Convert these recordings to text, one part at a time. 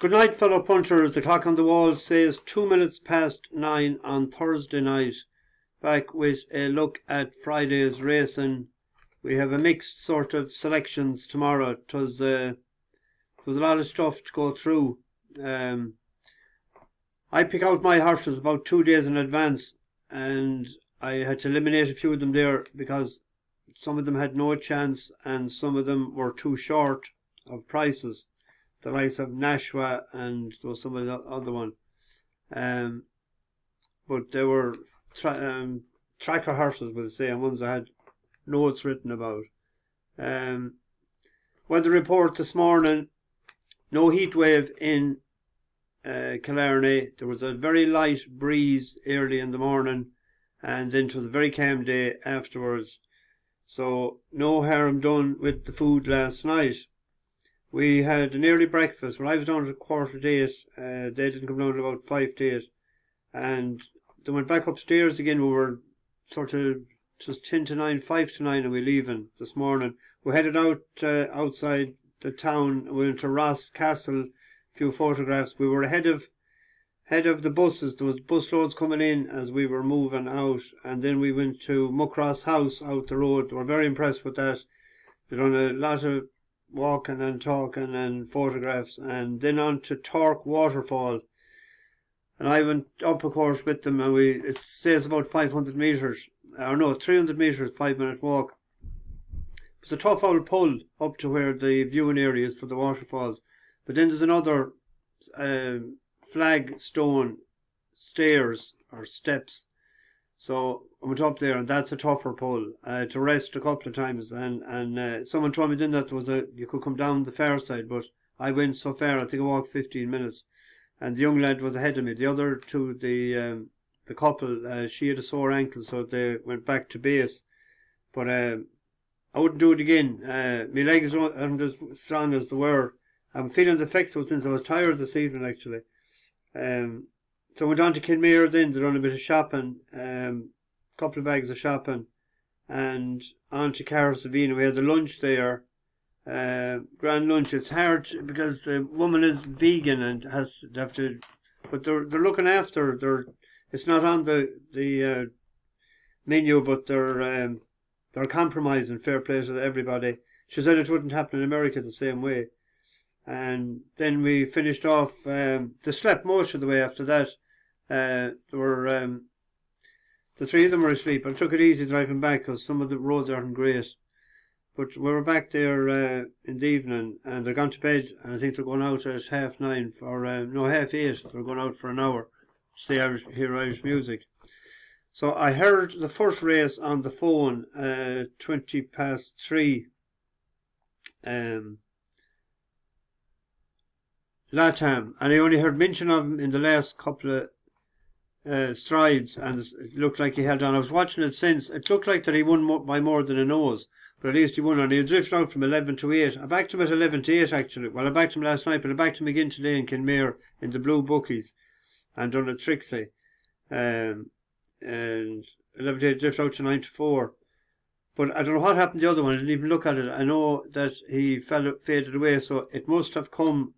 Good night, fellow punchers. The clock on the wall says 2 minutes past 9 on Thursday night. Back with a look at Friday's racing. We have a mixed sort of selections tomorrow. It was a lot of stuff to go through. I pick out my horses about 2 days in advance, and I had to eliminate a few of them there because some of them had no chance and some of them were too short of prices. The likes of Nashwa and there was some of the other one. But they were tracker horses, would say, and ones I had notes written about. Weather report this morning, no heat wave in Killarney. There was a very light breeze early in the morning, and then it was a very calm day afterwards. So no harm done with the food last night. We had an early breakfast. When I was down at 8:15, they didn't come down at about 5 to 8. And they went back upstairs again. We were sort of just 10 to 9, 5 to 9, and we leaving this morning. We headed out outside the town. We went to Ross Castle, a few photographs. We were ahead of the buses. There was bus loads coming in as we were moving out. And then we went to Muckross House out the road. We were very impressed with that. They done a lot of walking and talking and photographs, and then on to Torque Waterfall. And I went up, of course, with them, and it says about 500 metres, or no, 300 metres, 5-minute walk. It was a tough old pull up to where the viewing area is for the waterfalls. But then there's another flagstone stairs or steps. So I went up there, and that's a tougher pull. To rest a couple of times, and someone told me then that you could come down the far side, but I went so far. I think I walked 15 minutes, and the young lad was ahead of me. The other two, the couple, she had a sore ankle, so they went back to base. But I wouldn't do it again. My legs aren't as strong as they were. I'm feeling the effects of it since I was tired this evening, actually. So I went on to Kinmare then, did on a bit of shopping, couple of bags of shopping, and on to Carragh. We had the lunch there, grand lunch. It's hard because the woman is vegan and have to, but they're looking after. It's not on the menu, but they're compromising. Fair play to everybody. She said it wouldn't happen in America the same way. And then we finished off. They slept most of the way after that. The three of them were asleep. I took it easy driving back because some of the roads aren't great. But we were back there in the evening, and they're gone to bed. And I think they're going out at 8:30 or 8:30. They're going out for an hour to hear Irish music. So I heard the first race on the phone 20 past 3. Latam, and I only heard mention of him in the last couple of strides, and it looked like he held on. I was watching it since. It looked like that he won by more than a nose, but at least he won, and he drifted out from 11 to 8. I backed him at 11 to 8 actually. Well, I backed him last night, but I backed him again today in Kinmare in the blue bookies and done a Trixie. And 11 to 8 drifted out to 9 to 4. But I don't know what happened to the other one. I didn't even look at it. I know that he faded away, so it must have come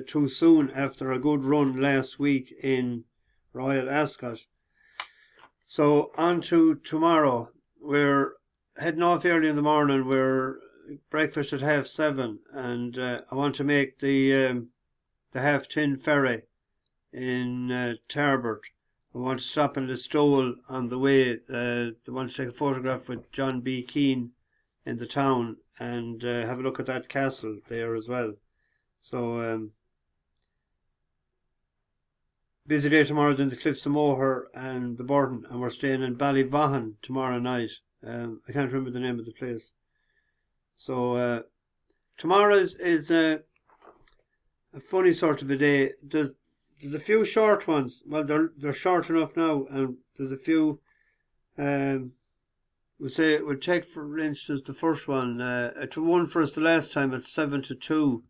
too soon after a good run last week in Royal Ascot. So on to tomorrow. We're heading off early in the morning. We're breakfast at 7:30, and I want to make the 10:30 ferry in Tarbert. I want to stop in Listowel on the way. I want to take a photograph with John B. Keane in the town and have a look at that castle there as well. So, busy day tomorrow, then the Cliffs of Moher and the Burton, and we're staying in Ballyvaughan tomorrow night. I can't remember the name of the place. So, tomorrow is a funny sort of a day. There's a few short ones. Well, they're short enough now, and there's a few. We'll take for instance the first one. It won for us the last time at 7 to 2.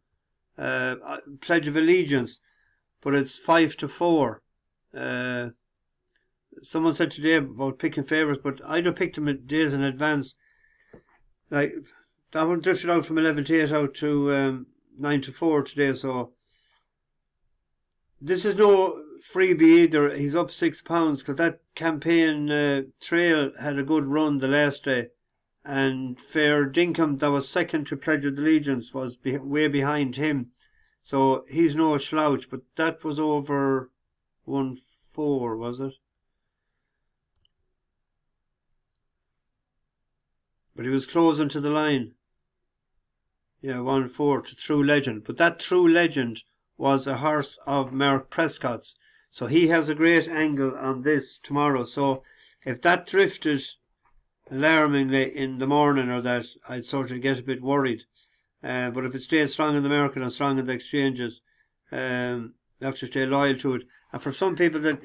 Pledge of Allegiance, but it's 5 to 4. Someone said today about picking favourites, but I'd have picked them days in advance. Like that one drifted out from 11 to 8 out to 9 to 4 today, so This is no freebie either. He's up £6 because that campaign trail had a good run the last day. And Fair Dinkum, that was second to Pledge of Allegiance, was way behind him. So he's no slouch, but that was over 1-4, was it? But he was closing to the line. Yeah, 1-4 to True Legend. But that True Legend was a horse of Mark Prescott's. So he has a great angle on this tomorrow. So if that drifted alarmingly in the morning or that, I'd sort of get a bit worried. But if it stays strong in the market and strong in the exchanges, you have to stay loyal to it. And for some people that,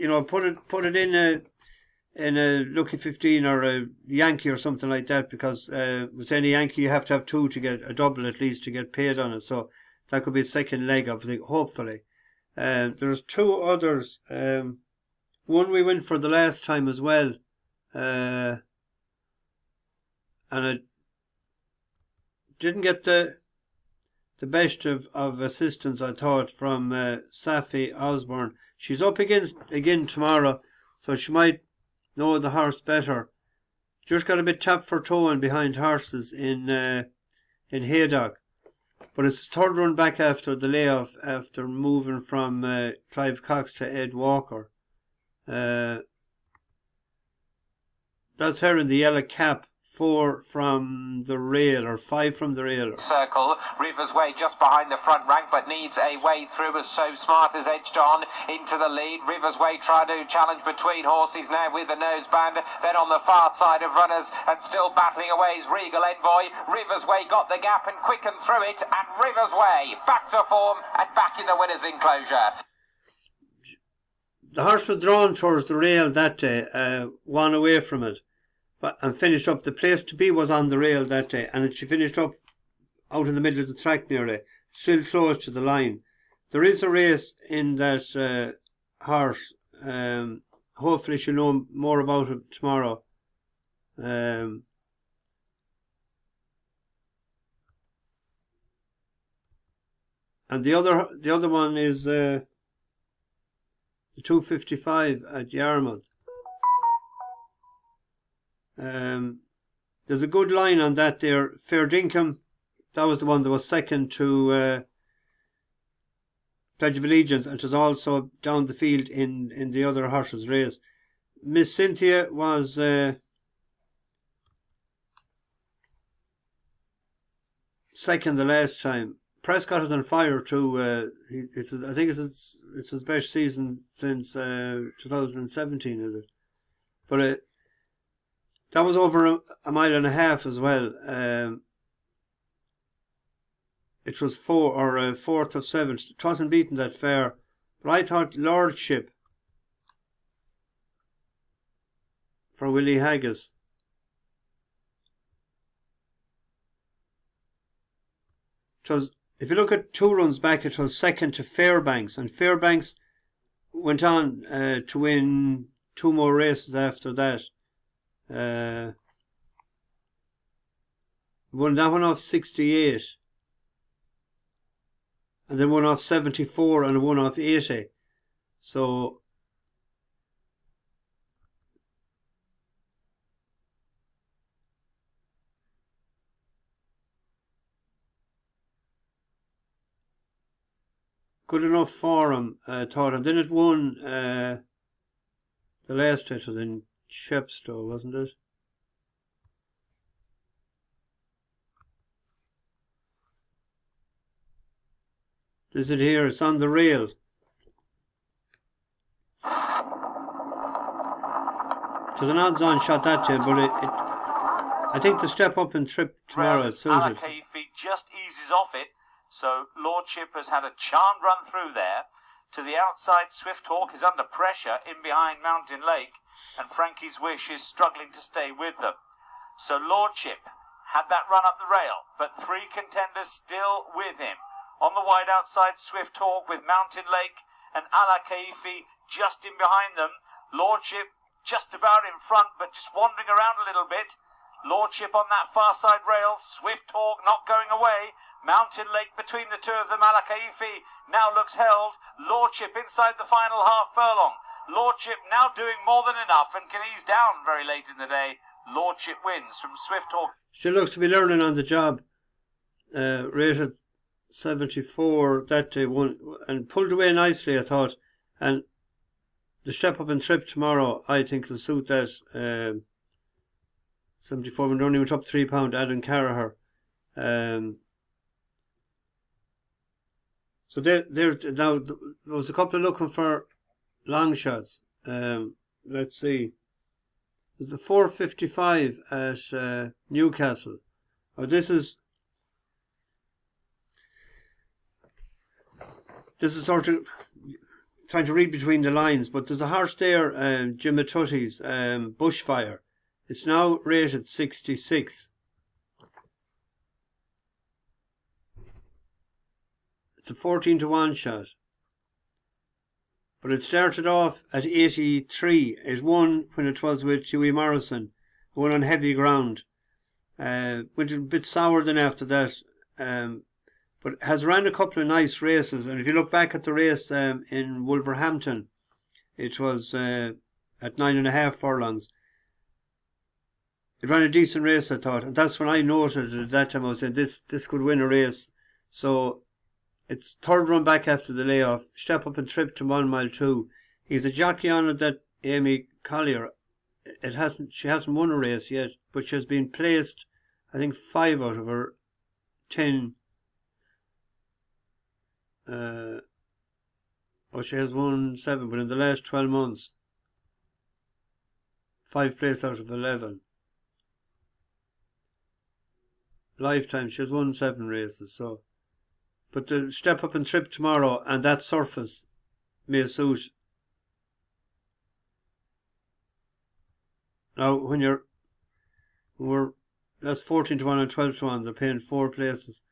put it in a Lucky 15 or a Yankee or something like that, because with any Yankee you have to have two to get a double at least to get paid on it. So that could be a second leg of it, hopefully. There's two others. One we went for the last time as well. And I didn't get the best of assistance, I thought, from Safi Osborne. She's up again tomorrow, so she might know the horse better. Just got a bit tapped for towing behind horses in Haydock. But it's the third run back after the layoff, after moving from Clive Cox to Ed Walker. That's her in the yellow cap. 4 from the rail, or 5 from the rail. Circle, Rivers Way just behind the front rank, but needs a way through as So Smart has edged on into the lead. Rivers Way trying to challenge between horses now with the noseband. Then on the far side of runners and still battling away is Regal Envoy. Rivers Way got the gap and quickened through it, and Rivers Way back to form and back in the winner's enclosure. The horse was drawn towards the rail that day, one away from it. And finished up. The place to be was on the rail that day, and she finished up out in the middle of the track nearly, still close to the line. There is a race in that horse. Hopefully she'll know more about it tomorrow. And the other one is the 255 at Yarmouth. There's a good line on that there. Fair Dinkum, that was the one that was second to Pledge of Allegiance, and it was also down the field in the other horses race. Miss Cynthia was second the last time. Prescott is on fire too. I think it's his best season since 2017, is it? But that was over a mile and a half as well. It was 4th of 7th. It wasn't beaten that fair. But I thought Lordship for Willie Haggis. It was, if you look at 2 runs back, it was second to Fairbanks. And Fairbanks went on to win 2 more races after that. Won that one off 68, and then one off 74 and one off 80. So good enough for him, thought. And then it won the last hit was in Shepstow, wasn't it? Is it here? It's on the rail. It was an odds-on shot that day, but I think the step up and trip tomorrow it suits it. Feet just eases off it, so Lordship has had a charmed run through there. To the outside, Swift Hawk is under pressure in behind Mountain Lake, and Frankie's Wish is struggling to stay with them. So Lordship had that run up the rail, but 3 contenders still with him. On the wide outside, Swift Hawk with Mountain Lake and Ala Kaifi just in behind them. Lordship just about in front, but just wandering around a little bit. Lordship on that far side rail. Swift Hawk not going away. Mountain Lake between the two of them. Alakaifi now looks held. Lordship inside the final half furlong. Lordship now doing more than enough and can ease down very late in the day. Lordship wins from Swift Hawk. She looks to be learning on the job. Rated 74 that day, and pulled away nicely, I thought. And the step up and trip tomorrow, I think, will suit that. 74 when only went up £3, Adam Curragh. So there's now there was a couple of looking for long shots. Let's see. There's the 4:55 at Newcastle. Oh, this is sort of trying to read between the lines, but there's a horse there, Jim Tutti's Bushfire. It's now rated 66. It's a 14-1 shot. But it started off at 83. It won when it was with Hughie Morrison. Won on heavy ground. Went a bit sour then after that. But has ran a couple of nice races. And if you look back at the race in Wolverhampton, it was at 9.5 furlongs. It ran a decent race, I thought. And that's when I noted at that time. I was saying this could win a race. So it's third run back after the layoff. Step up and trip to 1 mile 2. He's a jockey on it, that Amy Collier. She hasn't won a race yet, but she has been placed, I think, 5 out of her 10. She has won 7, but in the last 12 months, 5 placed out of 11. Lifetime, she has won 7 races, so. But the step up and trip tomorrow and that surface may suit. Now, that's 14-1 and 12-1, they're paying 4 places.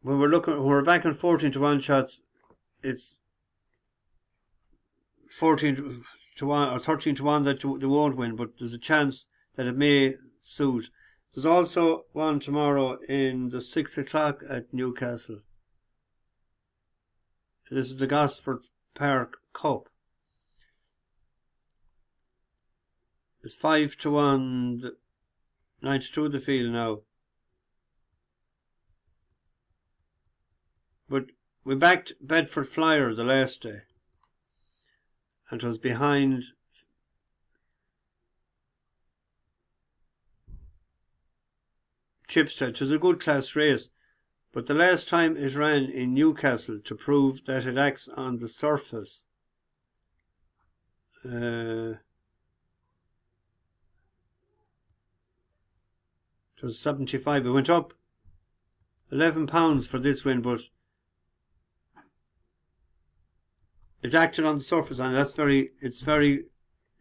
When we're back on 14-1 shots, it's 14-1 or 13-1 that they won't win, but there's a chance that it may suit. There's also one tomorrow in the 6 o'clock at Newcastle. This is the Gosford Park Cup. It's 5-1, 92 the field now. But we backed Bedford Flyer the last day, and it was behind Chipstead. It was a good class race, but the last time it ran in Newcastle to prove that it acts on the surface, it was 75. It went up £11 for this win, but it acted on the surface, and it's very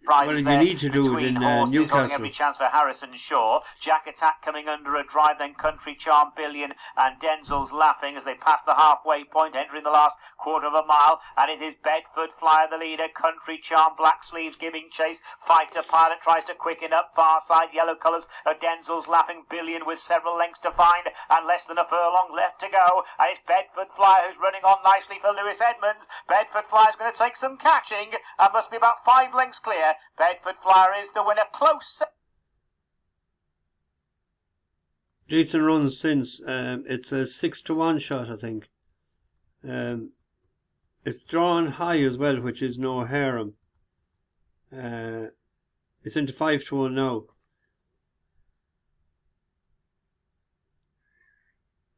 well, you need to do it in Newcastle. Every chance for Harrison Shaw. Jack Attack coming under a drive, then Country Charm Billion and Denzel's Laughing as they pass the halfway point, entering the last quarter of a mile. And it is Bedford Flyer, the leader. Country Charm, Black Sleeves giving chase. Fighter Pilot tries to quicken up. Far side, yellow colours of Denzel's Laughing Billion with several lengths to find and less than a furlong left to go. And it's Bedford Flyer who's running on nicely for Lewis Edmonds. Bedford Flyer's going to take some catching and must be about 5 lengths clear. Bedford Flyer is the winner, close. Decent runs since. It's a 6-1 shot, I think. It's drawn high as well, which is no harem. It's into 5-1 now.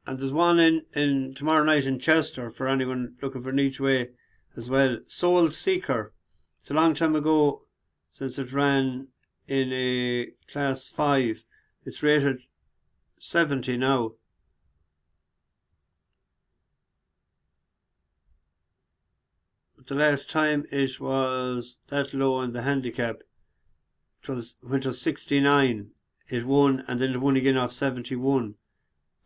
And there's one in tomorrow night in Chester for anyone looking for an each way as well. Soul Seeker. It's a long time ago since it ran in a class 5. It's rated 70 now. But the last time it was that low in the handicap, it was when it was 69. It won, and then it won again off 71.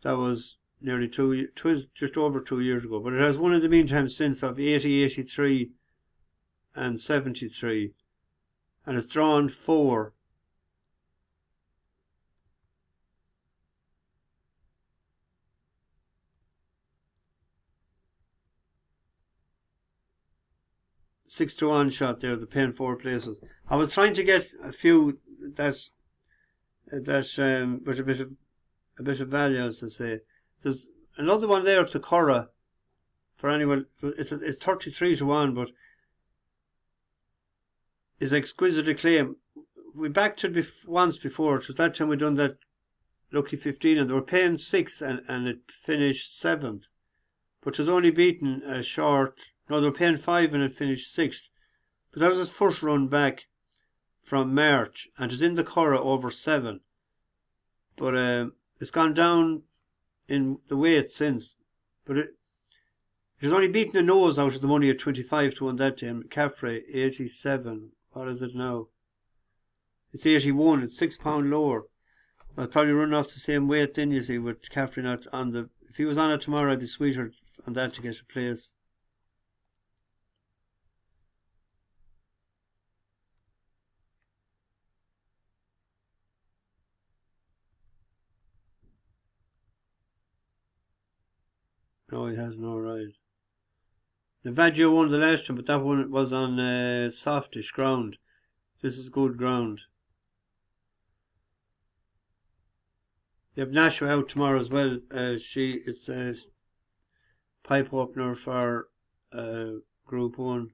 That was nearly just over 2 years ago. But it has won in the meantime since of 80, 83 and 73. And it's drawn 4. 6-1 shot there, the paying 4 places. I was trying to get a few that with a bit of value, as I say. There's another one there to Curragh for anyone. It's 33-1, but is Exquisite Acclaim. We backed it once before. It was that time we done that lucky 15, and they were paying 6, and it finished 7th. But it was only beaten a short. No, they were paying 5 and it finished 6th. But that was his first run back from March, and it's in the Curragh over 7. But it's gone down in the weight since. But it was only beaten a nose out of the money at 25-1 that time. Caffrey 87. What is it now? It's 81. It's £6 lower. I'll probably run off the same weight then, you see, with Caffrey not on the. If he was on it tomorrow, I'd be sweeter on that to get a place. No, he has no ride. Navaggio won the last one, but that one was on softish ground. This is good ground. You have Nashua out tomorrow as well. It's a pipe opener for Group 1.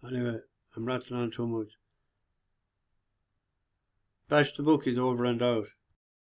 Anyway, I'm rattling on too much. Bash the bookies over and out.